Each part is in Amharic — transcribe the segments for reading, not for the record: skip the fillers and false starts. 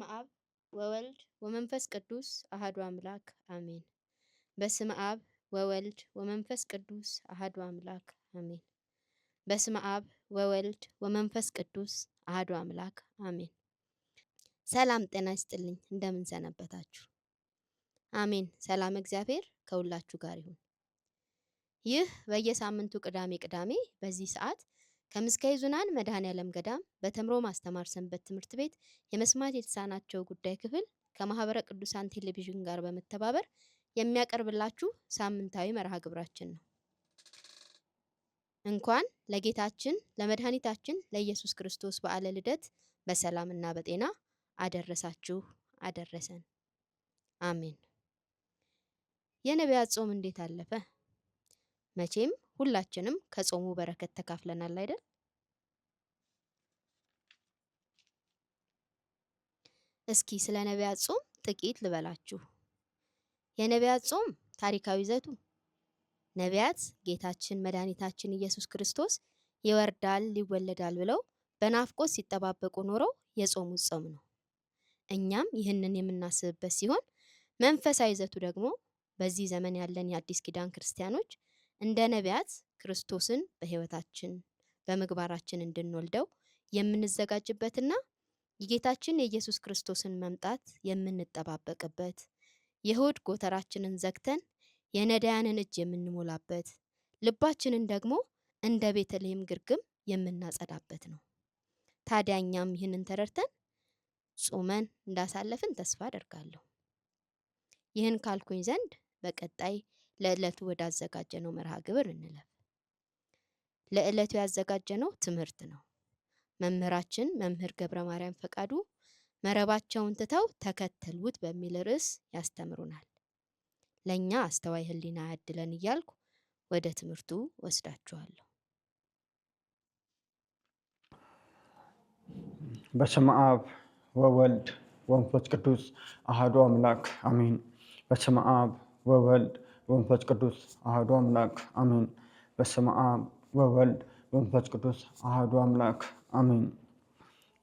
በስመ አብ ወወልድ ወመንፈስ ቅዱስ አሐዱ አምላክ አሜን። በስመ አብ ወወልድ ወመንፈስ ቅዱስ አሐዱ አምላክ አሜን። በስመ አብ ወወልድ ወመንፈስ ቅዱስ አሐዱ አምላክ አሜን። ሰላም ጤና ይስጥልኝ። እንደምን ሰነበታችሁ? አሜን። ሰላም እግዚአብሔር ከሁላችሁ ጋር ይሁን። ይህ በየሳምንቱ ቅዳሜ በዚህ ሰዓት ከምስካየ ኅዙናን መድኃኔዓለም ገዳም በተምሮ ማስተማር ሰንበት ትምህርት ቤት የመስማት የተሳናቸው ጉዳይ ክፍል ከማህበረ ቅዱሳን ቴሌቪዥን ጋር በመተባበር የሚያቀርብላችሁ ሳምንታዊ መርሃ ግብራችን ነው። እንኳን ለጌታችን ለመድኃኒታችን ለኢየሱስ ክርስቶስ በዓለ ልደት በሰላምና በጤና አደረሳችሁ አደረሰን። አሜን። የነቢያት ጾም እንዴት አለፈ? መቼም ሁላችንም ከጾሙ በረከት ተካፍለናል አይደል? እስኪ ስለ ነቢያት ጾም ጥቂት ልበላችሁ። የነቢያት ጾም ታሪካዊ ይዘቱ ነቢያት ጌታችን መድኃኒታችን ኢየሱስ ክርስቶስ ይወርዳል ይወለዳል ብለው በናፍቆት ሲጠባበቁ ኖረው የጾሙት ጾም ነው። እኛም ይህንን የምናስብበት ሲሆን መንፈሳዊ ይዘቱ ደግሞ በዚህ ዘመን ያለን የአዲስ ኪዳን ክርስቲያኖች እንደ ነቢያት ክርስቶስን በሕይወታችን በምግባራችን እንድንወልደው የምንዘጋጅበትና የጌታችን የኢየሱስ ክርስቶስን መምጣት የምንጠባበቅበት የሆድ ጎተራችንን ዘግተን የነዳያንን እጅ የምንሞላበት ልባችንን ደግሞ እንደ ቤተልሔም ግርግም የምናጸዳበት ነው። ታዲያ እኛም ይህንን ተረድተን ጾመን እንዳሳለፍን ተስፋ አደርጋለሁ። ይህን ካልኩኝ ዘንድ በቀጣይ ለዕለቱ ወዳዘጋጀነው መርሃ ግብር እንለፍ። ለዕለቱ ያዘጋጀነው ትምህርት ነው። መምህራችን መምህር ገብረ ማርያም ፈቃዱ መረባቸውን ትተው ተከተሉት በሚል ርዕስ ያስተምሩናል። ለእኛ አስተዋይ ሕሊና ያድለን እያልኩ ወደ ትምህርቱ ወስዳችኋለሁ። በስመ አብ ወወልድ ወመንፈስ ቅዱስ አሐዱ አምላክ አሜን። በስመ አብ ወወልድ ወመንፈስ ቅዱስ አሐዱ አምላክ አሜን። በስመ አብ ወወልድ ወመንፈስ ቅዱስ አሐዱ አምላክ አሜን።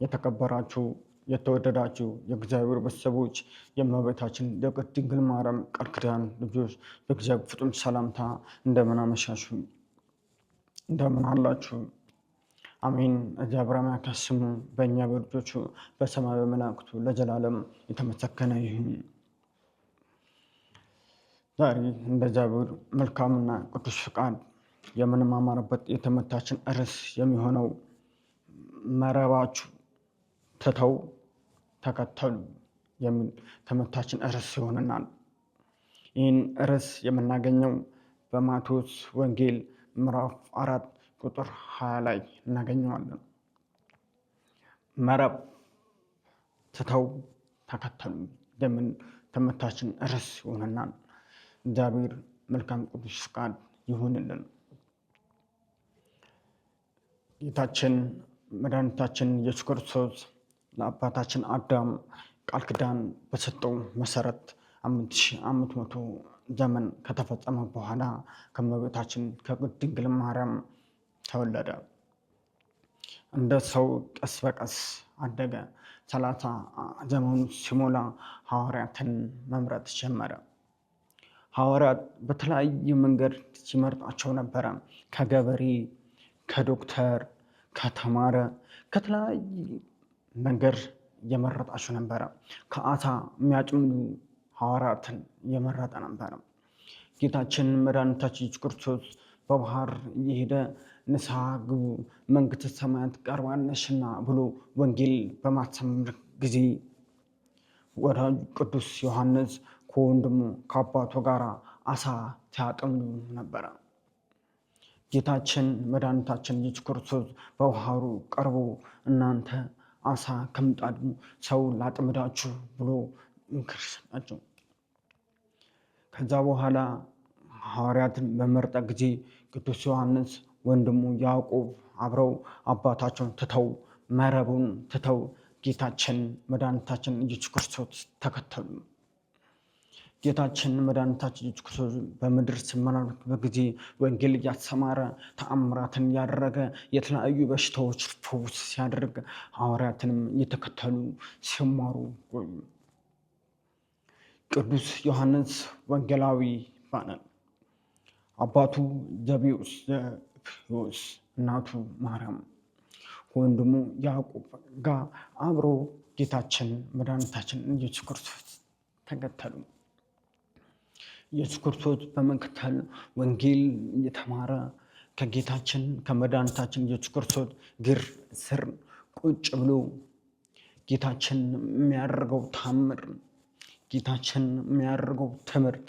የተከበራችሁ የተወደዳችሁ የእግዚአብሔር ቤተሰቦች የእመቤታችን የቅድስት ድንግል ማርያም ቃል ኪዳን ልጆች በእግዚአብሔር ፍጹም ሰላምታ እንደምን አመሻችሁ፣ እንደምን አላችሁ? አሜን። እግዚአብሔር አምላክ ስሙ በእኛ በልጆቹ በሰማይ በመላእክቱ ለዘላለም የተመሰገነ ይሁን። ዛሬ እንደ እግዚአብሔር መልካምና ቅዱስ ፍቃድ የምንማማርበት የትምህርታችን ርዕስ የሚሆነው መረባችሁ ትተው ተከተሉ የሚል ትምህርታችን ርዕስ ይሆንናል። ይህን ርዕስ የምናገኘው በማቴዎስ ወንጌል ምዕራፍ 4 ቁጥር 20 ላይ እናገኘዋለን። መረብ ትተው ተከተሉ የሚል ትምህርታችን ርዕስ ይሆንናል። እግዚአብሔር መልካም ቅዱስ ፍቃድ ይሁንልን። ጌታችን መድኃኒታችን ኢየሱስ ክርስቶስ ለአባታችን አዳም ቃል ኪዳን በሰጠው መሰረት 5500 ዘመን ከተፈጸመ በኋላ ከእመቤታችን ከቅድስት ድንግል ማርያም ተወለደ። እንደ ሰው ቀስ በቀስ አደገ። 30 ዘመኑ ሲሞላ ሐዋርያትን መምረጥ ጀመረ። ሐዋርያት በተለያየ መንገድ ሲመርጣቸው ነበረ። ከገበሬ፣ ከዶክተር፣ ከተማረ ከተለያየ መንገድ እየመረጣቸው ነበረ። ከአሳ የሚያጭምዱ ሐዋርያትን እየመረጠ ነበረ። ጌታችን መድኃኒታችን ኢየሱስ ክርስቶስ በባህር እየሄደ ንስሐ ግቡ መንግሥተ ሰማያት ቀርባለችና ብሎ ወንጌል በማስተማር ጊዜ ወዳጁ ቅዱስ ዮሐንስ ከወንድሙ ከአባቱ ጋር አሳ ሲያጠምዱ ነበረ። ጌታችን መድኃኒታችን ኢየሱስ ክርስቶስ በባህሩ ቀርቦ እናንተ አሳ ከምጣዱ ሰው ላጥምዳችሁ ብሎ ምክር ሰጣቸው። ከዛ በኋላ ሐዋርያትን በመረጠ ጊዜ ቅዱስ ዮሐንስ ወንድሙ ያዕቆብ አብረው አባታቸውን ትተው መረቡን ትተው ጌታችን መድኃኒታችን ኢየሱስ ክርስቶስ ተከተሉ። ጌታችን መድኃኒታችን ኢየሱስ ክርስቶስ በምድር ሲመላለስበት ጊዜ ወንጌል እያስተማረ ተአምራትን እያደረገ የተለያዩ በሽታዎች ፈውስ ሲያደርግ ሐዋርያትንም እየተከተሉ ሲማሩ ቆዩ። ቅዱስ ዮሐንስ ወንጌላዊ ይባላል። አባቱ ዘብዴዎስ፣ እናቱ ማርያም ከወንድሙ ያዕቆብ ጋር አብሮ ጌታችን መድኃኒታችን ኢየሱስ ክርስቶስ ተከተሉ። ኢየሱስ ክርስቶስ በመከተል ወንጌል እየተማረ ከጌታችን ከመድኃኒታችን ኢየሱስ ክርስቶስ እግር ስር ቁጭ ብሎ ጌታችን የሚያደርገው ታምር፣ ጌታችን የሚያደርገው ትምህርት፣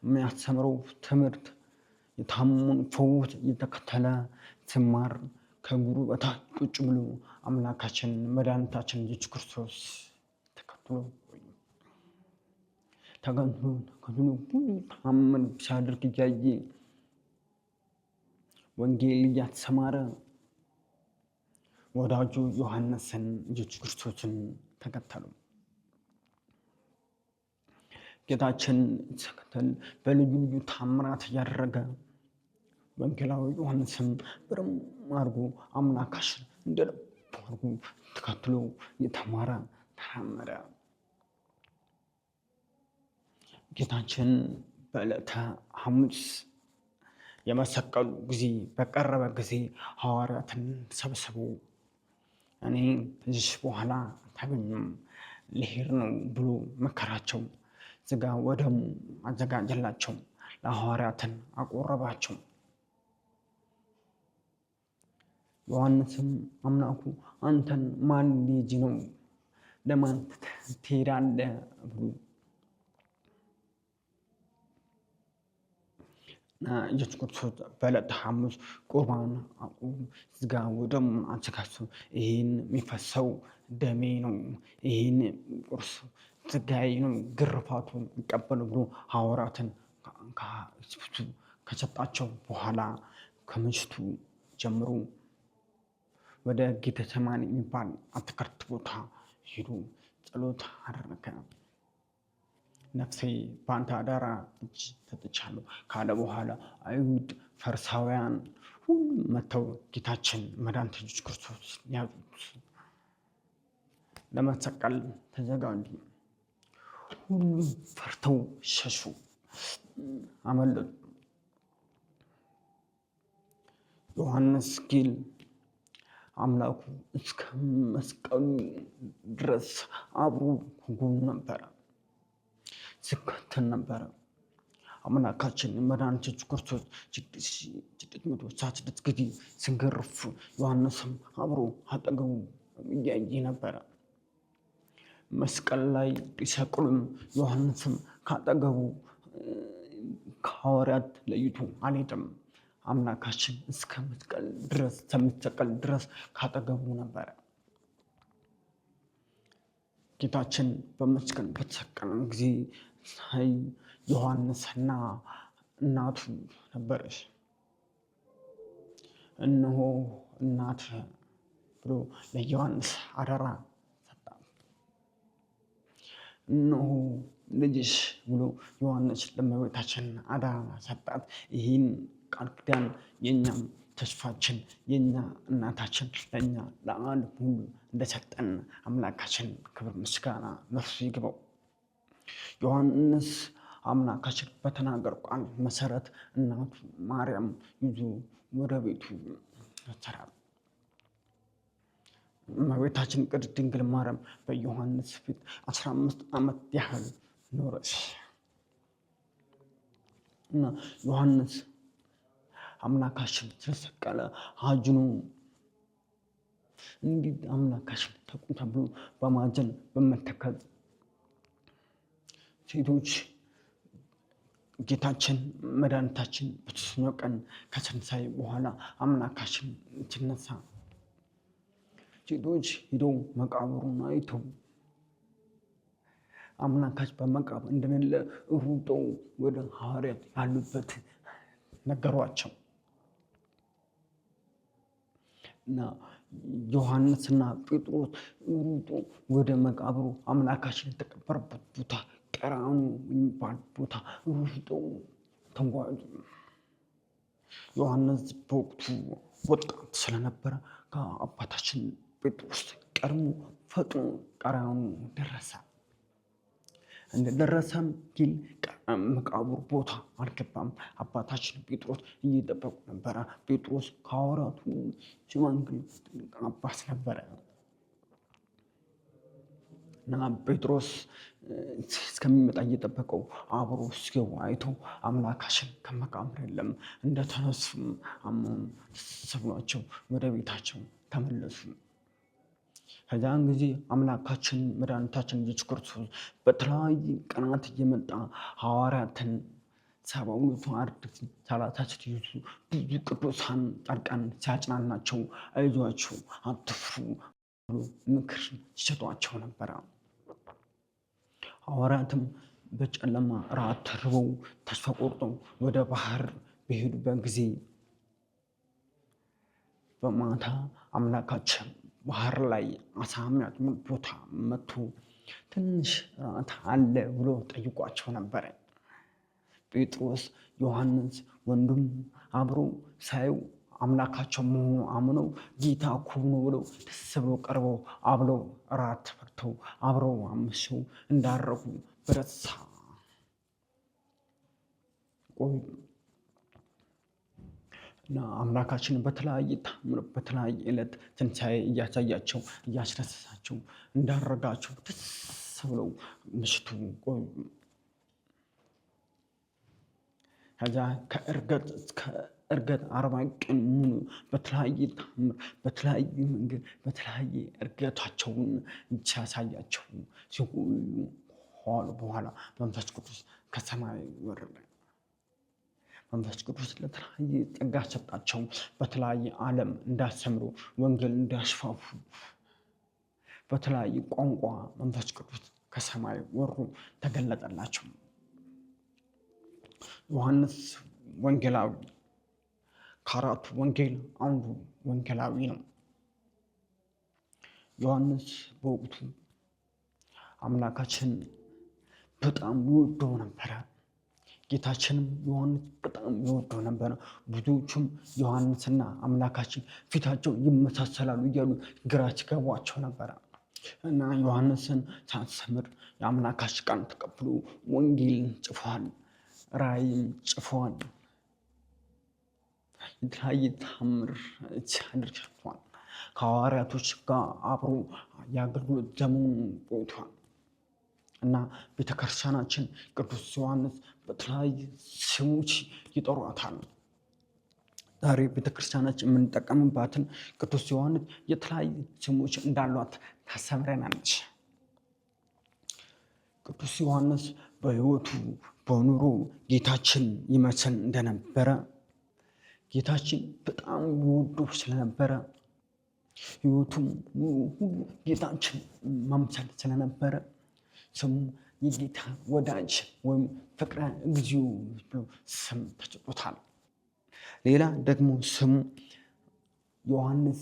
የሚያስተምረው ትምህርት የታመሙን ፈውስ እየተከተለ ሲማር ከእግሩ በታች ቁጭ ብሎ አምላካችን መድኃኒታችን ኢየሱስ ክርስቶስ ተከትሎ ሁሉ ታምር ሲያደርግ እያየ ወንጌል እያስተማረ ወዳጁ ዮሐንስን ኢየሱስ ክርስቶስን ተከተሉ። ጌታችን ተከተል በልዩ ልዩ ታምራት እያደረገ ወንጌላዊ ዮሐንስን በደንብ አድርጎ አምላካችን እንደልብ አድርጎ ተከትሎ የተማረ ተራመደ። ጌታችን በዕለተ ሐሙስ የመሰቀሉ ጊዜ በቀረበ ጊዜ ሐዋርያትን ሰብስቦ እኔ ከዚህ በኋላ አታገኙም ልሄድ ነው ብሎ መከራቸው። ሥጋ ወደሙ አዘጋጀላቸው፣ ለሐዋርያትን አቆረባቸው። ዮሐንስም አምላኩ አንተን ማን ልጅ ነው ለማን ትሄዳለህ ብሎ ኢየሱስ ክርስቶስ በዕለተ ሐሙስ ቁርባን አቁም ሥጋ ወደሙን አዘጋጅቶ ይህን የሚፈሰው ደሜ ነው፣ ይህን ቁርስ ሥጋዬ ነው፣ ግርፋቱ ይቀበሉ ብሎ ሐዋርያትን ከሰጣቸው በኋላ ከምሽቱ ጀምሮ ወደ ጌቴሴማኒ የሚባል አትክልት ቦታ ሄዶ ጸሎት አደረገ። ነፍሴ በአንተ አደራ እጅ ሰጥቻለሁ ካለ በኋላ አይሁድ ፈሪሳውያን ሁሉም መጥተው ጌታችን መድኃኒታችን ኢየሱስ ክርስቶስ ያዙት፣ ለመሰቀል ተዘጋጁ። ሁሉም ፈርተው ሸሹ፣ አመለጡ። ዮሐንስ ግን አምላኩ እስከ መስቀሉ ድረስ አብሮ ከጎኑ ነበረ፣ ሲከተል ነበረ። አምላካችን መድኃኒታችን ኢየሱስ ክርስቶስ 666 ጊዜ ሲገረፍ ዮሐንስም አብሮ አጠገቡ እያየ ነበረ። መስቀል ላይ ሲሰቅሉም ዮሐንስም ካጠገቡ ከሐዋርያት ለይቶ አልሄደም። አምላካችን እስከ መስቀል ድረስ ካጠገቡ ነበረ። ጌታችን በመስቀል በተሰቀለ ጊዜ ሳይ ዮሐንስና እናቱ ነበረች። እነሆ እናት ብሎ ለዮሐንስ አደራ ሰጣት። እነሆ ልጅሽ ብሎ ዮሐንስ ለእመቤታችን አደራ ሰጣት። ይህን ቃል ኪዳን የእኛም ተስፋችን የእኛ እናታችን ለእኛ ለዓለም ሁሉ እንደሰጠን አምላካችን ክብር ምስጋና ለእርሱ ይግባው። ዮሐንስ አምላካችን በተናገረው ቃል መሰረት እናቱ ማርያም ይዞ ወደ ቤቱ ወሰዳት። እመቤታችን ቅድስት ድንግል ማርያም በዮሐንስ ፊት 15 ዓመት ያህል ኖረች እና ዮሐንስ አምላካችን ስለሰቀለ አጅኖ እንዴት አምላካችን ተቁም ተብሎ በማጀን በመተከዝ ሴቶች ጌታችን መድኃኒታችን በሦስተኛው ቀን ከትንሣኤ በኋላ አምላካችን ሲነሳ ሴቶች ሄደው መቃብሩን አይተው አምላካችን በመቃብር እንደሌለ ሩጠው ወደ ሐዋርያት ያሉበት ነገሯቸው እና ዮሐንስና ጴጥሮስ ሩጦ ወደ መቃብሩ አምላካችን የተቀበረበት ቦታ ቀራኑ የሚባል ቦታ ሩጠው ተጓዙ። ዮሐንስ በወቅቱ ወጣት ስለነበረ ከአባታችን ጴጥሮስ ቀድሞ ፈጥኖ ቀራኑ ደረሰ። እንደደረሰም ግን መቃብር ቦታ አልገባም። አባታችን ጴጥሮስ እየጠበቁ ነበረ። ጴጥሮስ ከሐዋርያቱ ሽማግሌ አባት ነበረ እና ጴጥሮስ እስከሚመጣ እየጠበቀው አብሮ ሲገቡ አይቶ አምላካችን ከመቃብር የለም እንደተነሱም አመኑ። ደስ ብሏቸው ወደ ቤታቸው ተመለሱ። ከዚያን ጊዜ አምላካችን መድኃኒታችን ኢየሱስ ክርስቶስ በተለያዩ ቀናት እየመጣ ሐዋርያትን 72 አርድእት 33 ብዙ ቅዱሳን ጻድቃን ሲያጽናናቸው አይዟችሁ አትፍሩ ብሎ ምክር ሲሰጧቸው ነበረ። ሐዋርያትም በጨለማ ራብ ተርበው ተስፋ ቆርጠው ወደ ባህር በሄዱበት ጊዜ በማታ አምላካችን ባህር ላይ አሳ የሚያጥምድ ቦታ መጥቶ ትንሽ ራት አለ ብሎ ጠይቋቸው ነበረ። ጴጥሮስ ዮሐንስ ወንድም አብሮ ሳዩ አምላካቸው መሆኑ አምነው ጌታ እኮ ነው ብለው ደስ ብለው ቀርበው አብለው ራት በልተው አብረው አምሰው እንዳረጉ በደስታ ቆዩ እና አምላካችን በተለያየ ታምር በተለያየ ዕለት ትንሣኤ እያሳያቸው እያስደሰታቸው እንዳረጋቸው ደስ ብለው ምሽቱ ቆዩ። ከዛ ከእርገት 40 ቀን ሙሉ በተለያየ ታምር በተለያየ መንገድ በተለያየ እርገታቸውን ሲያሳያቸው ሲቆዩ በኋላ መንፈስ ቅዱስ ከሰማይ ወረደ። መንፈስ ቅዱስ ለተለያየ ጸጋ ሰጣቸው። በተለያየ ዓለም እንዳስተምሩ ወንጌል እንዳስፋፉ በተለያየ ቋንቋ መንፈስ ቅዱስ ከሰማይ ወርዶ ተገለጠላቸው። ዮሐንስ ወንጌላዊ ከአራቱ ወንጌል አንዱ ወንጌላዊ ነው። ዮሐንስ በወቅቱ አምላካችን በጣም ይወደው ነበረ። ጌታችንም ዮሐንስ በጣም ይወደው ነበረ። ብዙዎቹም ዮሐንስና አምላካችን ፊታቸው ይመሳሰላሉ እያሉ ግራ ሲገባቸው ነበረ እና ዮሐንስን ሳስተምር የአምላካችን ቃል ተቀብሎ ወንጌልን ጽፏል፣ ራእይም ጽፏል፣ የተለያየ ተአምር አድርጓል። ከሐዋርያቶች ጋር አብሮ የአገልግሎት ዘመኑን ቆይቷል እና ቤተክርስቲያናችን ቅዱስ ዮሐንስ በተለያየ ስሞች ይጠሯታል። ዛሬ ቤተክርስቲያናችን የምንጠቀምባትን ቅዱስ ዮሐንስ የተለያዩ ስሞች እንዳሏት ታስተምረናለች። ቅዱስ ዮሐንስ በሕይወቱ በኑሮ ጌታችን ይመስል እንደነበረ ጌታችን በጣም ይወዱ ስለነበረ ሕይወቱም ሁሉ ጌታችን መምሰል ስለነበረ ስሙ የጌታ ወዳጅ ወይም ፍቅረ እግዚኦ ብሎ ስም ተሰጥቶታል። ሌላ ደግሞ ስሙ ዮሐንስ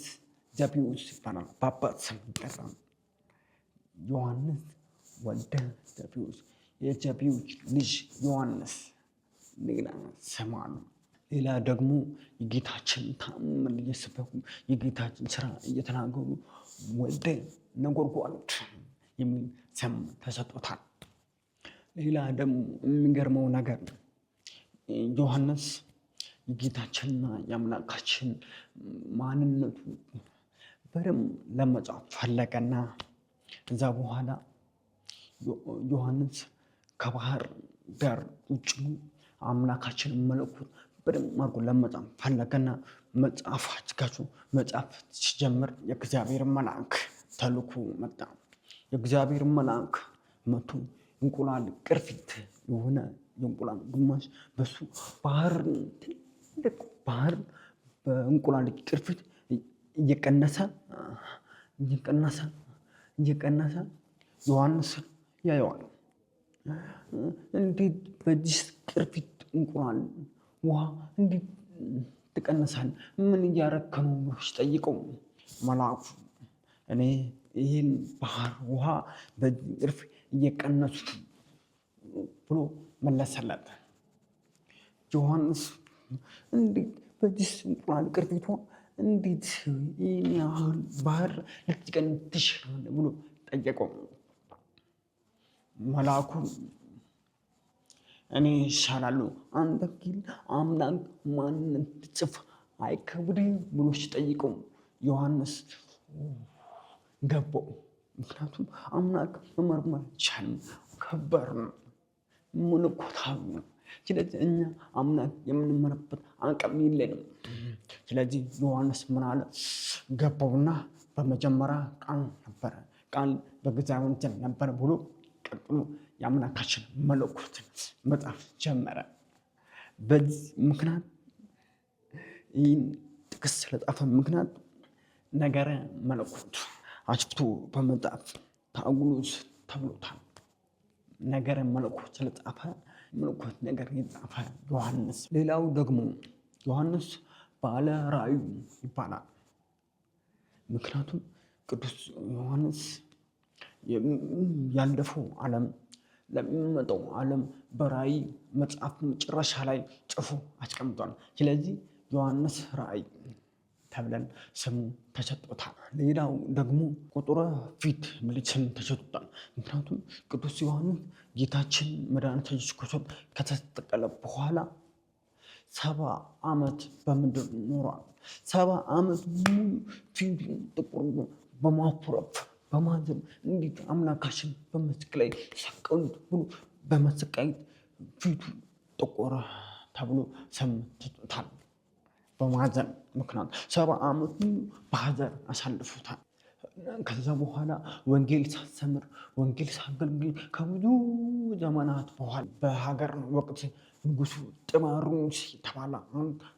ዘብዴዎስ ይባላል። በአባት ስም ይጠራል። ዮሐንስ ወልደ ዘብዴዎስ የዘብዴዎስ ልጅ ዮሐንስ ሌላ ስም አለው። ሌላ ደግሞ የጌታችን ተአምር እየሰበኩ የጌታችን ስራ እየተናገሩ ወልደ ነጎድጓድ የሚል ስም ተሰጥቶታል። ሌላ ደግሞ የሚገርመው ነገር ዮሐንስ የጌታችንና የአምላካችን ማንነቱ በደንብ ለመጻፍ ፈለገና እዛ በኋላ ዮሐንስ ከባህር ዳር ውጭ አምላካችን መለኮት በደንብ አድርጎ ለመጻፍ ፈለገና መጽሐፍ አዘጋጁ። መጽሐፍ ሲጀምር የእግዚአብሔር መልአክ ተልኮ መጣ። የእግዚአብሔር መልአክ መቶ እንቁላል ቅርፊት የሆነ የእንቁላል ግማሽ በሱ ባህር ትልቅ ባህር በእንቁላል ቅርፊት እየቀነሰ ዮሐንስን ያየዋል። እንዴት በዚህ ቅርፊት እንቁላል ውሃ እንዴት ትቀንሳል? ምን እያረክ ነው ብሎ ሲጠይቀው መልአኩ እኔ ይህን ባህር ውሃ በቅርፊት እየቀነሱት ብሎ መለሰለት። ዮሐንስ እንዴት በዚህ እንቁላል ቅርፊቷ እንዴት ይህን ያህል ባህር ልትቀን ትችላለህ ብሎ ጠየቀው። መልአኩ እኔ እሻላለሁ አንተ ግን አምላክ ማንን ትጽፍ አይከብድም ብሎ ሲጠይቀው ዮሐንስ ገባው። ምክንያቱም አምላክ መመርመር አይቻልም፣ ከባድ ነው፣ መለኮታዊ ነው። ስለዚህ እኛ አምላክ የምንመረበት አቅም የለንም። ስለዚህ ዮሐንስ ምን አለ? ገባውና በመጀመሪያ ቃል ነበረ፣ ቃል በእግዚአብሔር ዘንድ ነበረ ብሎ ቀጥሎ የአምላካችን መለኮትን መጻፍ ጀመረ። በዚህ ምክንያት ይህን ጥቅስ ስለጻፈ ምክንያት ነገረ መለኮት አጭፍቶ በመጻፍ ታጉሎስ ተብሎታል። ነገረ መለኮት ስለጻፈ መለኮት ነገር የጻፈ ዮሐንስ። ሌላው ደግሞ ዮሐንስ ባለ ራእዩ ይባላል። ምክንያቱም ቅዱስ ዮሐንስ ያለፈው ዓለም ለሚመጣው ዓለም በራእይ መጽሐፍ መጨረሻ ላይ ጽፎ አስቀምጧል። ስለዚህ ዮሐንስ ራእይ ተብለን ስሙ ተሰጥቶታል። ሌላው ደግሞ ቁጥረ ፊት የሚል ስም ተሰጥቶታል። ምክንያቱም ቅዱስ ዮሐንስ ጌታችን መድኃኒታችን ኢየሱስ ክርስቶስ ከተሰቀለ በኋላ 70 ዓመት በምድር ኖሯል። 70 ዓመት ሙሉ ፊቱን ጥቁር በማኩረፍ በማዘን እንዴት አምላካችን በመስቀል ላይ ሰቀሉት ብሎ በመሰቃየት ፊቱ ጥቁር ተብሎ ስም ተሰጥቶታል። በማዘን ምክንያት 70 ዓመት ሙሉ በሐዘን አሳልፎታል። ከዛ በኋላ ወንጌል ሳስተምር ወንጌል ሳገልግል ከብዙ ዘመናት በኋላ በሀገር ወቅት ንጉሱ ጥማሩስ የተባለ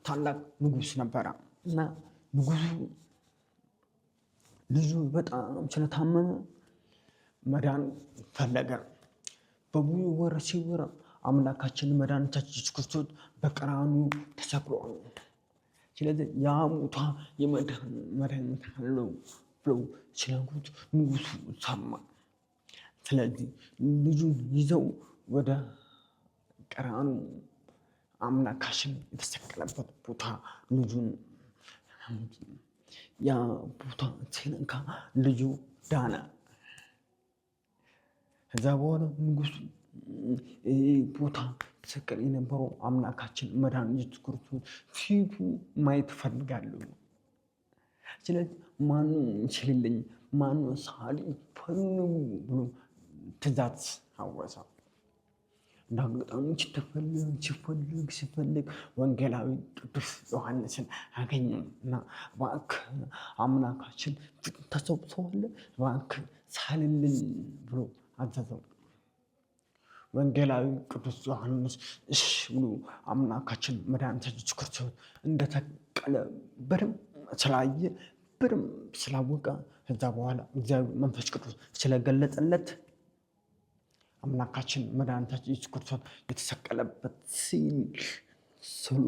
ታላቅ ንጉስ ነበረ እና ንጉሱ ልጁ በጣም ስለታመመ መዳን ፈለገ። በብዙ ወር ሲወራ አምላካችን መድኃኒታችን ኢየሱስ ክርስቶስ በቀራንዮ ተሰቅሏል። ስለዚህ ያ ቦታ የመድኃኒት አለው ብለው ሲነግሩት ንጉሱ ሰማ። ስለዚህ ልጁን ይዘው ወደ ቀራንዮ አምላካችን የተሰቀለበት ቦታ ልጁን ያ ቦታ ሲነካ ልጁ ዳነ። ከዛ በኋላ ንጉሱ ቦታ ተሰቀለ የነበረው አምላካችን መድኃኒት ኢየሱስ ክርስቶስ ፊቱ ማየት እፈልጋለሁ። ስለዚህ ማነው ይችልልኝ? ማነው ሳሊ ፈልጉ ብሎ ትእዛዝ አወጀ። እንዳጋጣሚ ሲፈልግ ወንጌላዊ ቅዱስ ዮሐንስን አገኘው እና እባክህ አምላካችን ፊት ተሰብስቧል፣ እባክህ ሳልልኝ ብሎ አዘዘው። ወንጌላዊ ቅዱስ ዮሐንስ እሺ ብሎ አምላካችን መድኃኒታችን ኢየሱስ ክርስቶስ እንደተሰቀለ በደንብ ስላየ በደንብ ስላወቀ ከዛ በኋላ እግዚአብሔር መንፈስ ቅዱስ ስለገለጸለት አምላካችን መድኃኒታችን ኢየሱስ ክርስቶስ የተሰቀለበት ስሉ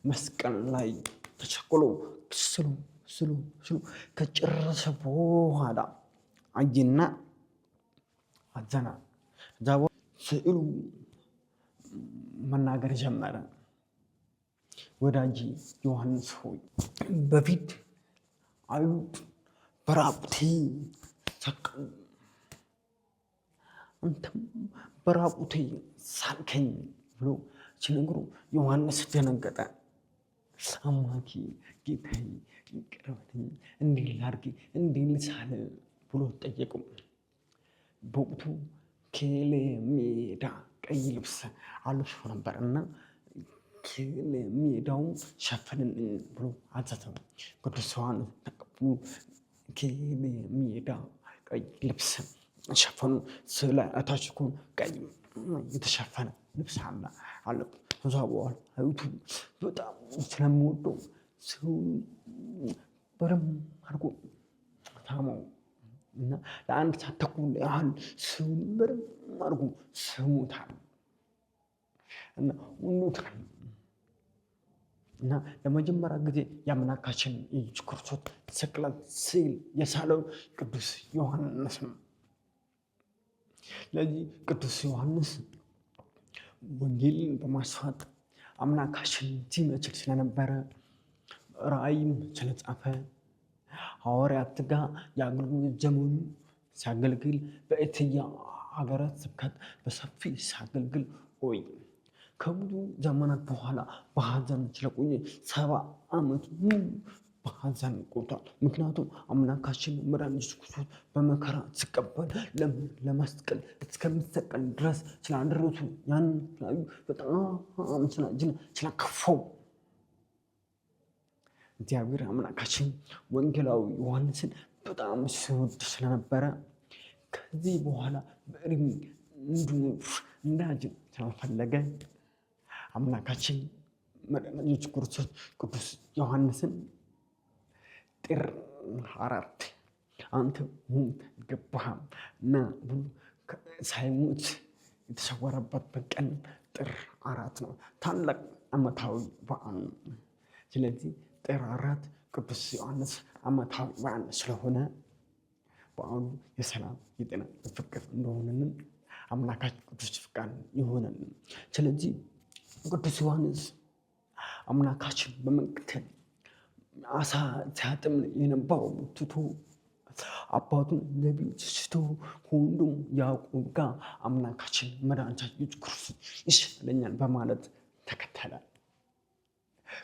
መስቀል ላይ ተሰቅሎ ስሉ ከጨረሰ በኋላ አየና አዘና። ከዛ በኋላ ስዕሉ መናገር ጀመረ። ወዳጅ ዮሐንስ ሆይ በፊት አይሁድ በራቁቴ ሰቀሉ፣ አንተም በራቁቴ ሳልከኝ ብሎ ሲነግሩ ዮሐንስ ደነገጠ። አምላኬ ጌታዬ ይቅር በለኝ፣ እንዲህ ላድርግ እንዲህ ልሳል ብሎ ጠየቁ። በወቅቱ ኬሌሜዳ ቀይ ልብስ አልብሶ ነበር እና ኬሌሜዳውን ሸፍንን ብሎ አዘዘው። ቅዱስ ዮሐንስ ተቀብሎ ኬሌሜዳ ቀይ ልብስ ሸፈኑ። ስለ እታች እኮ ቀይ የተሸፈነ ልብስ አለበት። ከዛ በኋላ አይሁዱ በጣም ስለሚወደው ሰው በደንብ አድርጎ ታመው እና ለአንድ ሰዓት ተኩል ያህል ሰውን በደንብ አድርጎ ስሙታል እና ውኑታል። እና ለመጀመሪያ ጊዜ የአምላካችን ኢየሱስ ክርስቶስ ስቅለት ስዕል የሳለው ቅዱስ ዮሐንስ ነው። ስለዚህ ቅዱስ ዮሐንስ ወንጌልን በማስፋት አምላካችን ሲመችል ስለነበረ ራእይም ስለጻፈ ሐዋርያት ጋር የአገልግሎት ዘመኑ ሲያገልግል በእትያ ሀገረ ስብከት በሰፊ ሲያገልግል ቆይ ከብዙ ዘመናት በኋላ በሐዘን ስለቆየ 70 ዓመት ሙሉ በሐዘን ቆይቷል። ምክንያቱም አምላካችን መድኃኒታችን ኢየሱስ ክርስቶስ በመከራ ሲቀበል ለመስቀል እስከሚሰቀል ድረስ ስላደረሱ ያን በጣም ስለከፋው እግዚአብሔር አምላካችን ወንጌላዊ ዮሐንስን በጣም ሲወድ ስለነበረ ከዚህ በኋላ በእድሜ እንዳያጅብ ስለፈለገ አምላካችን መድኃኒታችን ኢየሱስ ክርስቶስ ቅዱስ ዮሐንስን ጥር 4 አንተ ሞት አይገባህም እና ብሎ ሳይሞት የተሰወረበት ቀን ጥር 4 ነው። ታላቅ ዓመታዊ በዓል ነው። ስለዚህ ጥር 4 ቅዱስ ዮሐንስ ዓመታዊ በዓል ስለሆነ በዓሉ የሰላም የጤና የፍቅር እንደሆነልን አምላካችን ቅዱስ ፍቃድ ይሆነልን። ስለዚህ ቅዱስ ዮሐንስ አምላካችን በመከተል አሳ ሲያጥም የነበረው ትቶ አባቱን ነቢይ ትቶ ከወንድሙ ያዕቆብ ጋር አምላካችን መድኃኒታችን ኢየሱስ ክርስቶስ ይሻለኛል በማለት ተከተለ።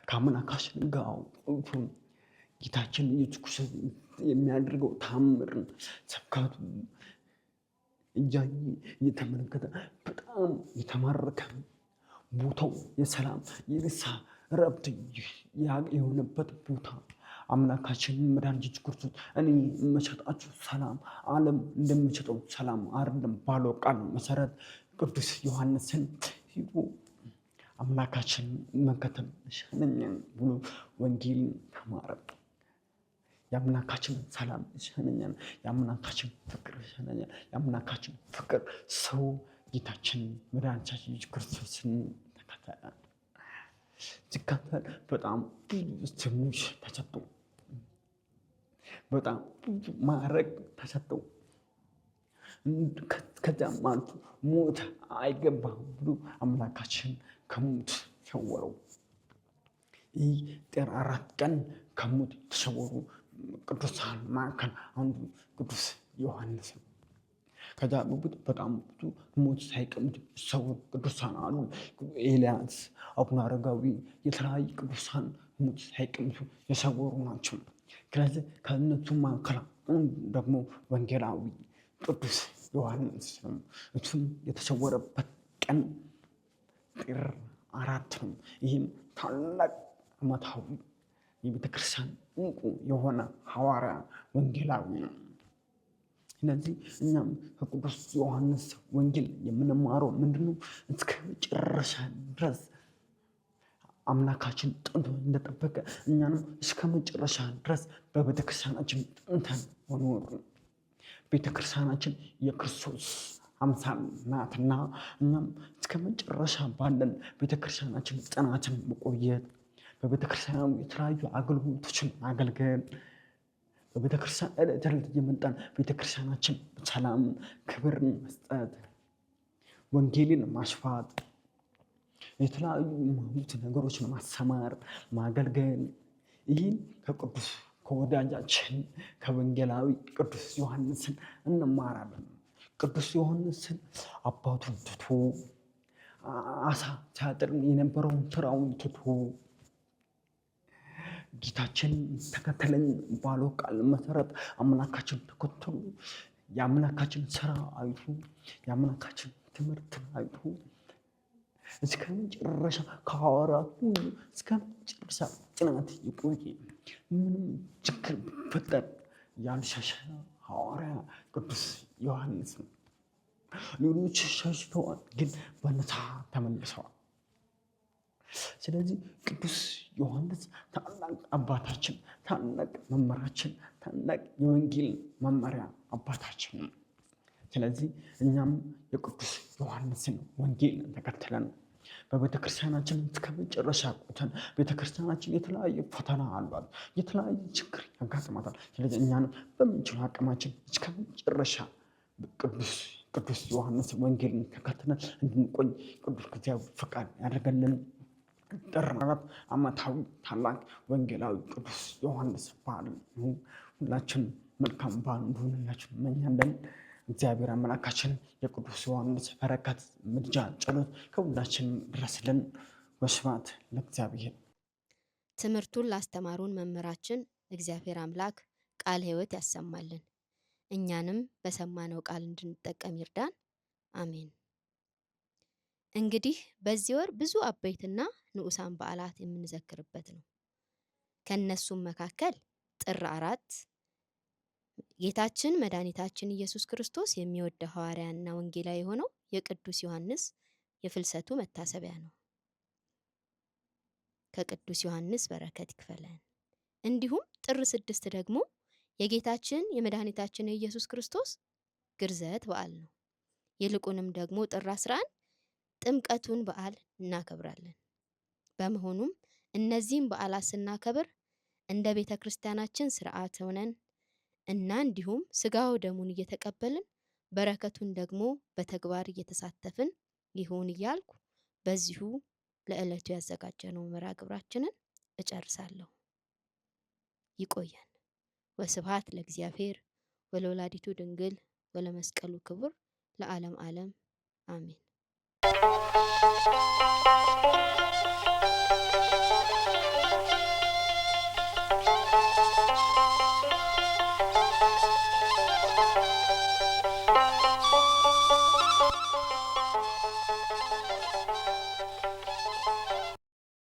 ከአምላካችን ጋር ቆይቶ ጌታችን ኢየሱስ ክርስቶስ የሚያደርገው ታምርን ስብከቱ እያየ እየተመለከተ በጣም የተማረከ ቦታው የሰላም የንስሐ ረፍት የሆነበት ቦታ አምላካችን መድኃኒታችን ኢየሱስ ክርስቶስ እኔ የምሰጣችሁ ሰላም ዓለም እንደምሰጠው ሰላም አይደለም ባለው ቃል መሰረት ቅዱስ ዮሐንስን ሂዶ አምላካችን መከተል ይሻለኛል ብሎ ወንጌልን ተማረ። የአምላካችን ሰላም ይሻለኛል፣ የአምላካችን ፍቅር ይሻለኛል። የአምላካችን ፍቅር ሰው ጌታችን መድኃኒታችን ኢየሱስ ክርስቶስን ተከተለ። ሲከተል በጣም ብዙ ስሞች ተሰጠው፣ በጣም ብዙ ማዕረግ ተሰጠው። ከዚያም አልፎ ሞት አይገባም ብሎ አምላካችን ከሞት ሰወረው። ይህ ጥር 4 ቀን ከሞት የተሰወሩ ቅዱሳን መካከል አንዱ ቅዱስ ዮሐንስ ነው። ከዛ በጣም ብዙ ሞት ሳይቀምጡ የተሰወሩ ቅዱሳን አሉ። ኤልያስ፣ አቡነ አረጋዊ የተለያዩ ቅዱሳን ሞት ሳይቀምጡ የሰወሩ ናቸው። ስለዚህ ከእነሱ መካከል አንዱ ደግሞ ወንጌላዊ ቅዱስ ዮሐንስ ነው። እሱም የተሰወረበት ቀን ጥር 4 ነው። ይህም ታላቅ ዓመታዊ የቤተክርስቲያን እንቁ የሆነ ሐዋርያ ወንጌላዊ ነው። ስለዚህ እኛም ከቅዱስ ዮሐንስ ወንጌል የምንማረው ምንድነው? እስከ መጨረሻ ድረስ አምላካችን ጠንቶ እንደጠበቀ እኛንም እስከ መጨረሻ ድረስ በቤተክርስቲያናችን ጠንተን መኖር ነው። ቤተክርስቲያናችን የክርስቶስ አምሳል ናትና እኛም እስከ መጨረሻ ባለን ቤተክርስቲያናችን ጽናትን መቆየት፣ በቤተክርስቲያኑ የተለያዩ አገልግሎቶችን ማገልገል፣ በቤተክርስቲያን ዕለት ዕለት እየመጣን ቤተክርስቲያናችን ሰላም ክብርን መስጠት፣ ወንጌልን ማስፋት፣ የተለያዩ ነገሮችን ማሰማር፣ ማገልገል። ይህን ከቅዱስ ከወዳጃችን ከወንጌላዊ ቅዱስ ዮሐንስን እንማራለን። ቅዱስ ዮሐንስን አባቱን ትቶ አሳ ሲያጥር የነበረውን ስራውን ትቶ ጌታችን ተከተለኝ ባለው ቃል መሰረት አምላካችን ተከተሉ። የአምላካችን ስራ አይቶ የአምላካችን ትምህርት አይቶ እስከ መጨረሻ ከሐዋርያት ሁሉ እስከ መጨረሻ ጽናት የቆየ ምንም ችግር ቢፈጠር ያልሸሸ ሐዋርያ ቅዱስ ዮሐንስ ነው። ሌሎች ሸሽተዋል፣ ግን በንስሐ ተመልሰዋል። ስለዚህ ቅዱስ ዮሐንስ ታላቅ አባታችን፣ ታላቅ መመራችን፣ ታላቅ የወንጌል መመሪያ አባታችን ነው። ስለዚህ እኛም የቅዱስ ዮሐንስን ወንጌል ተከትለን በቤተክርስቲያናችን እስከ መጨረሻ ቆይተን ቤተክርስቲያናችን የተለያየ ፈተና አሏት፣ የተለያየ ችግር ያጋጥማታል። ስለዚህ እኛንም በምንችለው አቅማችን እስከ መጨረሻ ቅዱስ ቅዱስ ዮሐንስ ወንጌልን ተከትለን እንድንቆይ ቅዱስ እግዚአብሔር ፈቃድ ያደርገልን። ጥር 4 ዓመታዊ ታላቅ ወንጌላዊ ቅዱስ ዮሐንስ በዓል ነው። ሁላችን መልካም በዓል እንዲሆንላችሁ እመኛለን። እግዚአብሔር አምላካችን የቅዱስ ዮሐንስ በረከት፣ ምልጃ፣ ጸሎት ከሁላችን ድረስልን። ወስብሐት ለእግዚአብሔር። ትምህርቱን ላስተማሩን መምህራችን እግዚአብሔር አምላክ ቃለ ሕይወት ያሰማልን፣ እኛንም በሰማነው ቃል እንድንጠቀም ይርዳን። አሜን። እንግዲህ በዚህ ወር ብዙ አበይትና ንዑሳን በዓላት የምንዘክርበት ነው። ከነሱም መካከል ጥር 4 ጌታችን መድኃኒታችን ኢየሱስ ክርስቶስ የሚወደው ሐዋርያና ወንጌላዊ የሆነው የቅዱስ ዮሐንስ የፍልሰቱ መታሰቢያ ነው። ከቅዱስ ዮሐንስ በረከት ይክፈለን። እንዲሁም ጥር 6 ደግሞ የጌታችን የመድኃኒታችን የኢየሱስ ክርስቶስ ግርዘት በዓል ነው። ይልቁንም ደግሞ ጥር 11 ጥምቀቱን በዓል እናከብራለን። በመሆኑም እነዚህም በዓላት ስናከብር እንደ ቤተ ክርስቲያናችን ስርዓት ሆነን እና እንዲሁም ስጋው ደሙን እየተቀበልን በረከቱን ደግሞ በተግባር እየተሳተፍን ይሁን እያልኩ በዚሁ ለዕለቱ ያዘጋጀነው መርሐ ግብራችንን እጨርሳለሁ። ይቆየን። ወስብሐት ለእግዚአብሔር ወለወላዲቱ ድንግል ወለመስቀሉ ክቡር ለዓለም ዓለም አሜን።